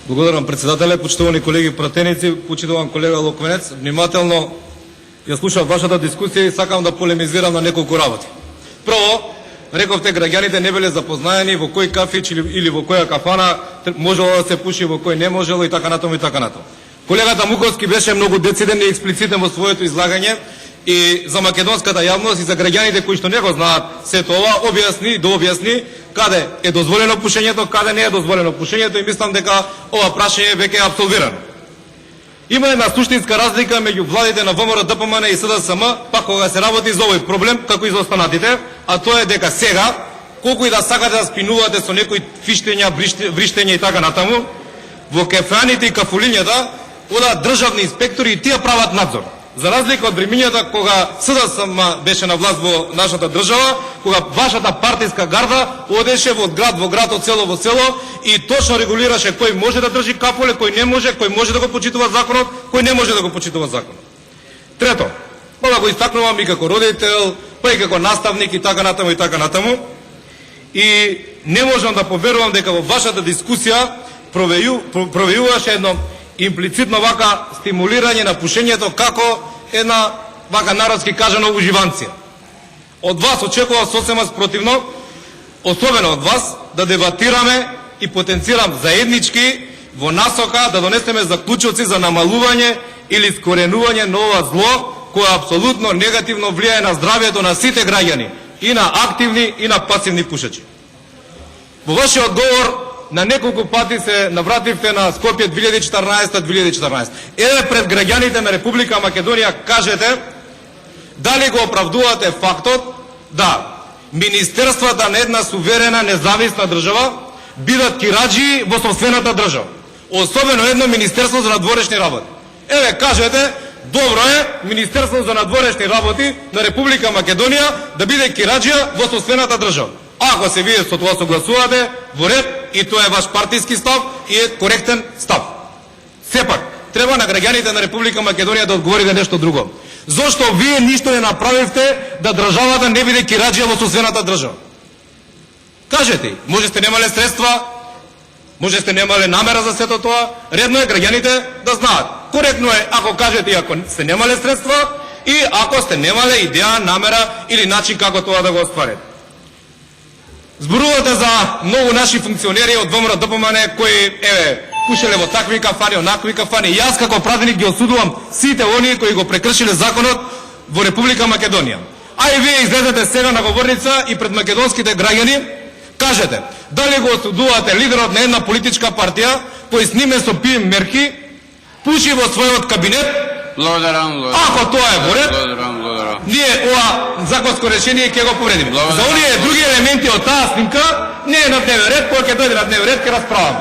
Благодарам председателе, почитувани колеги пратеници, почитуван колега Локвенец. Внимателно ја слушав вашата дискусија и сакам да полемизирам на неколку работи. Прво, рековте граѓаните не биле запознаени во кој кафич или во која кафана можело да се пуши, во кој не можело и така натаму и така натаму. Колегата Муковски беше многу дециден и експлицитен во своето излагање и за македонската јавност и за граѓаните кои што не го знаат сето ова, објасни каде е дозволено пушењето, каде не е дозволено пушењето и мислам дека ова прашање веќе е апсолвирано. Има една суштинска разлика меѓу владите на ВМРО, ДПМН и СДСМ, пак кога се работи за овој проблем, како и за останатите, а тоа е дека сега, колку и да сакате да спинувате со некои фиштења, вриштења и така натаму, во кафаните и кафулињата одат државни инспектори и тие прават надзор. За разлика од времињата кога СДСМ беше на власт во нашата држава, кога вашата партиска гарда одеше од град во град, од село во село и точно регулираше кој може да држи кафуле, кој не може, кој може да го почитува законот, кој не може да го почитува законот. Трето, ова го истакнувам и како родител, па и како наставник и така натаму и така натаму. И не можам да поверувам дека во вашата дискусија провејуваше едно имплицитно вака стимулирање на пушењето како една вака народски кажано уживанција. Од вас очекував сосема спротивно, особено од вас, да дебатираме и потенцирам заеднички во насока да донесеме заклучоци за намалување или скоренување на ова зло кое апсолутно негативно влијае на здравјето на сите граѓани, и на активни и на пасивни пушачи. Во вашиот одговор на неколку пати се навративте на Скопје 2014-2014. Еве пред граѓаните на Република Македонија кажете дали го оправдувате фактот да министерствата на една суверена независна држава бидат кираџии во сопствената држава. Особено едно Министерство за надворешни работи. Еве кажете, добро е Министерство за надворешни работи на Република Македонија да биде кираџија во сопствената држава. Ако се вие со тоа согласувате, во ред, и тоа е ваш партиски став и е коректен став. Сепак, треба на граѓаните на Република Македонија да одговорите нешто друго. Зошто вие ништо не направивте да државата не биде кираџија во сопствената држава? Кажете, може сте немале средства, може сте немале намера за сето тоа, редно е граѓаните да знаат. Коректно е ако кажете ако сте немале средства и ако сте немале идеја, намера или начин како тоа да го остварите. Зборувате за многу наши функционери од ВМРО ДПМН кои пушеле во такви кафани, онакви кафани. Јас како пратеник ги осудувам сите оние кои го прекршиле законот во Република Македонија. А и вие излезете сега на говорница и пред македонските граѓани кажете дали го осудувате лидерот на една политичка партија кој с ниме со пием мерки пуши во својот кабинет. Ако тоа е во ред, ние ова законско решение ќе го повредиме. За оние други елементи од таа снимка не е на дневен ред, кој ќе дојде на дневен ред ќе расправам.